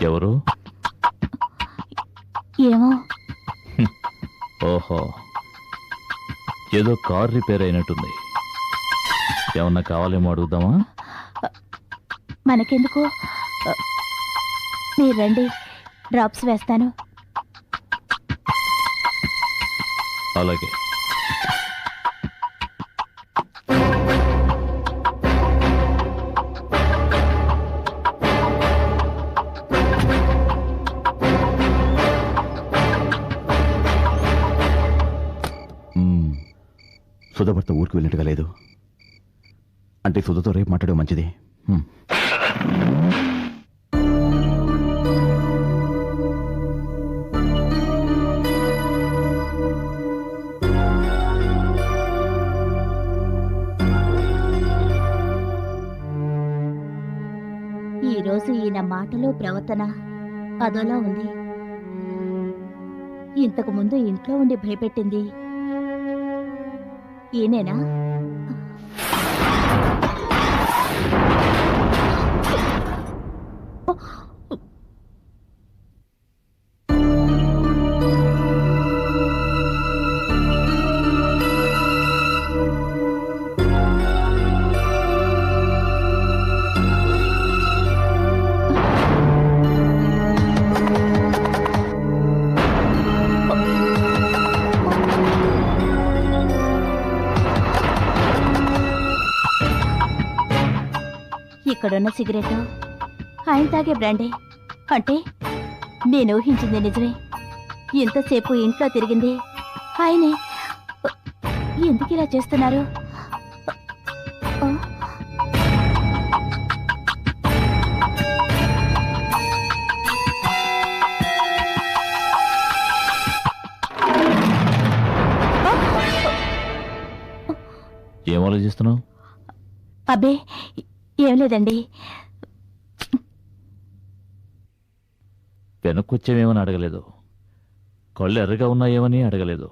ఎవరు? ఏమో. ఓహో, ఏదో కార్ రిపేర్ అయినట్టుంది. ఏమన్నా కావాలేమో అడుగుదామా? మనకెందుకు, మీరు రండి, డ్రాప్స్ వేస్తాను. అలాగే. సుధభర్త ఊరికి వెళ్ళినట్టుగా లేదు. అంటే సుధతో రేపు మాట్లాడే మంచిది. ఈరోజు ఈయన మాటలు ప్రవర్తన అదోలా ఉంది. ఇంతకు ముందు ఇంట్లో ఉండి భయపెట్టింది ఈయనేనా? ఇక్కడున్న సిగరెట్ ఆయన తాగే బ్రాండే. అంటే నేను ఊహించింది నిజమే. ఇంతసేపు ఇంట్లో తిరిగింది ఆయనే. ఎందుకు ఇలా చేస్తున్నారు? ఏం ఆలోచిస్తున్నావు? అబ్బే ఏం లేదండి. వెనక్కొచ్చేమేమని అడగలేదు, కళ్ళు ఎర్రగా ఉన్నాయేమని అడగలేదు.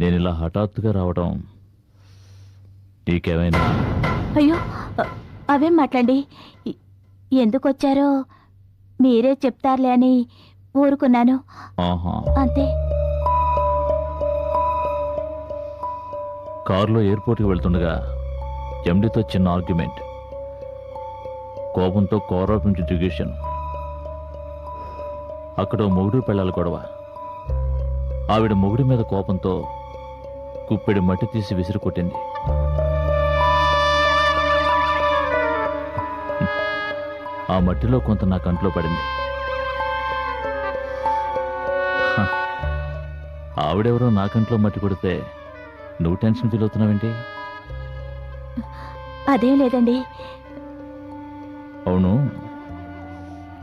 నేను ఇలా హఠాత్తుగా రావడం నీకేమైనా? అయ్యో అవేం మాట్లాడి, ఎందుకు వచ్చారో మీరే చెప్తారులే అని ఊరుకున్నాను. అంతే. కారులో ఎయిర్పోర్ట్కి వెళ్తుండగా ఎండితో చిన్న ఆర్గ్యుమెంట్. కోపంతో కోరాపించి దిగేశాను. అక్కడ మొగుడు పెళ్ళాలి గొడవ. ఆవిడ మొగుడి మీద కోపంతో కుప్పెడి మట్టి తీసి విసిరి కొట్టింది. ఆ మట్టిలో కొంత నా కంట్లో పడింది. ఆవిడెవరో నా కంట్లో మట్టి కొడితే నువ్వు టెన్షన్ ఫీల్ అవుతున్నావేంటి? అదేం లేదండి. అవును,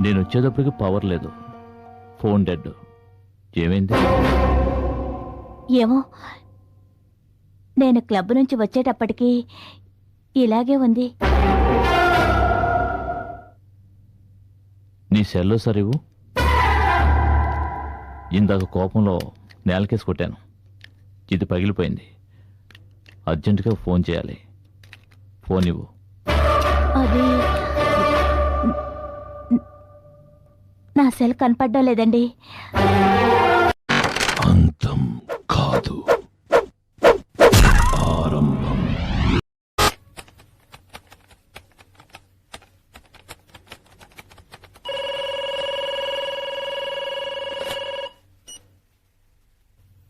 నేను వచ్చేటప్పటికి పవర్ లేదు, ఫోన్ డెడ్. ఏమైంది? ఏమో, నేను క్లబ్ నుంచి వచ్చేటప్పటికి ఇలాగే ఉంది. నీ సెల్లో సరివు. ఇందాక కోపంలో నేలకేసి కొట్టాను, ఇది పగిలిపోయింది. అర్జెంటుగా ఫోన్ చేయాలి. ఫోన్ ఇవ్వు. అది నా సెల్ కనపడ్డం లేదండి. అంతం కాదు, ఆరంభం.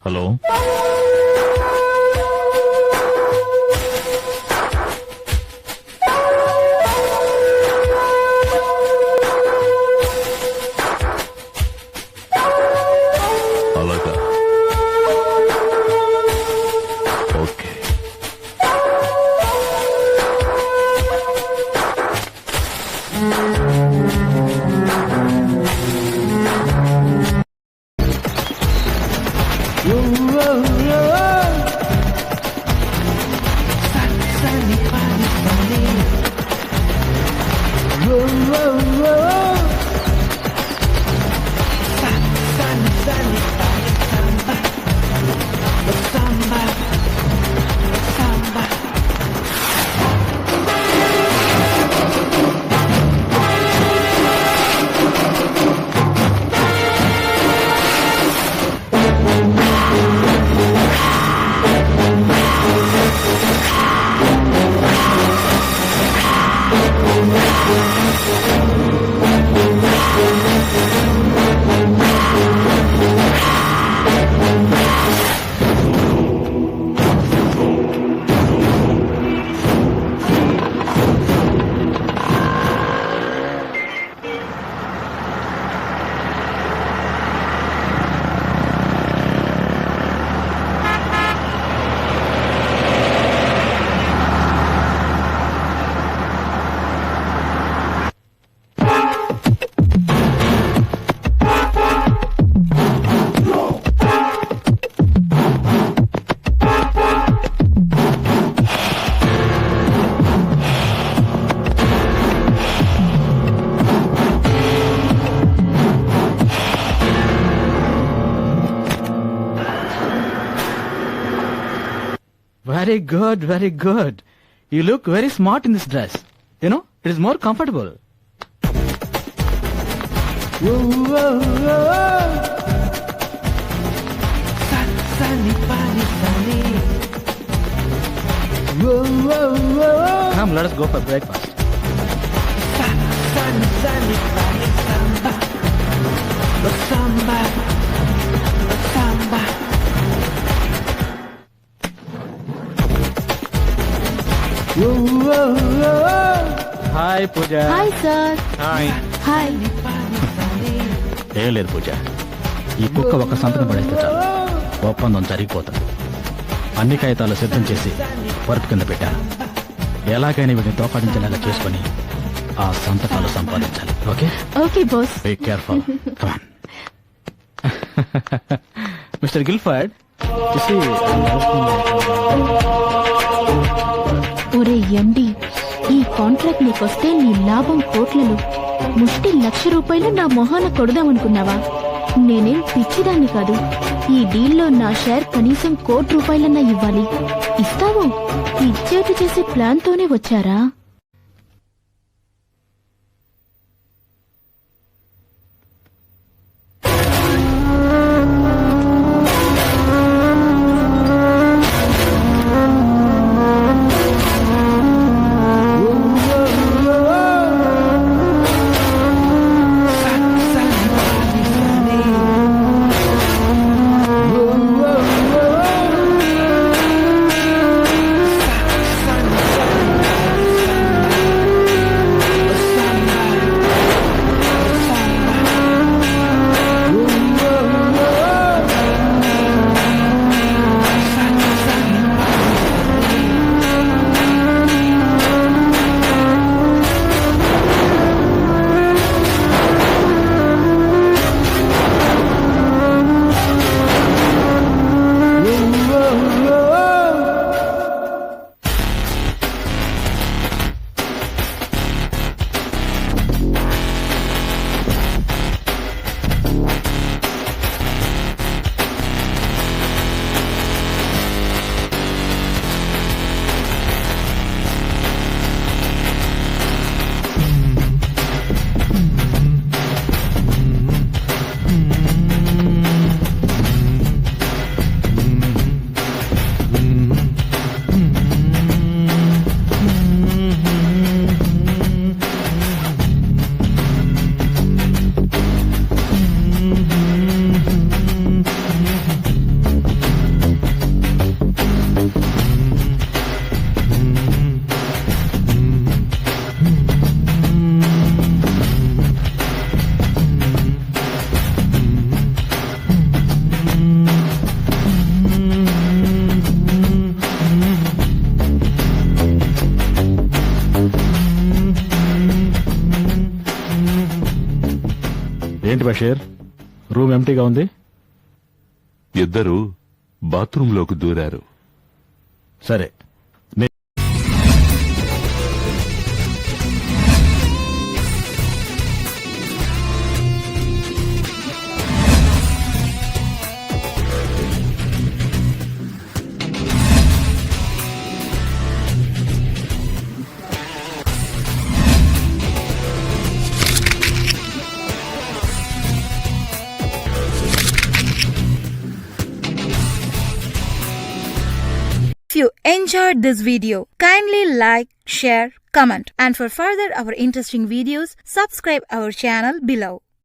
హలో, అలాగా, okay. Very good, very good. You look very smart in this dress. You know, it is more comfortable. Whoa, whoa, whoa. Sunny, funny, sunny. Whoa, whoa, whoa. Come, let us go for breakfast. Sunny, sunny, funny, samba. The samba. The samba. Hi Pooja. Hi sir. Hi. Hi. ఏం లేదు పూజ, ఈ కుక్క ఒక్క సంతకం పడేస్తే చాలు ఒప్పందం జరిగిపోతుంది. అన్ని కాగితాలు సిద్ధం చేసి వర్క్ కింద పెట్టాను. ఎలాగైనా వీటిని తోపాడించేలాగా చేసుకుని ఆ సంతకాలు సంపాదించాలి. Okay okay boss. Be careful. Mister Gilford, ఒరే ఎండి, ఈ కాంట్రాక్ట్ నీకొస్తే నీ లాభం కోట్లలో, ముష్టి ₹1,00,000 నా మొహాన కొడదామనుకున్నావా? నేనేం పిచ్చిదాన్ని కాదు. ఈ డీల్లో నా షేర్ కనీసం ₹1,00,00,000 ఇవ్వాలి. ఇస్తావో? ఇచ్చేటు చేసే ప్లాన్ తోనే వచ్చారా? ఏంటి బషీర్, రూమ్ ఎంటీగా ఉంది? ఇద్దరు బాత్రూంలోకి దూరారు. సరే, If you enjoyed this video, kindly like, share, comment, and for further our interesting videos, subscribe our channel below.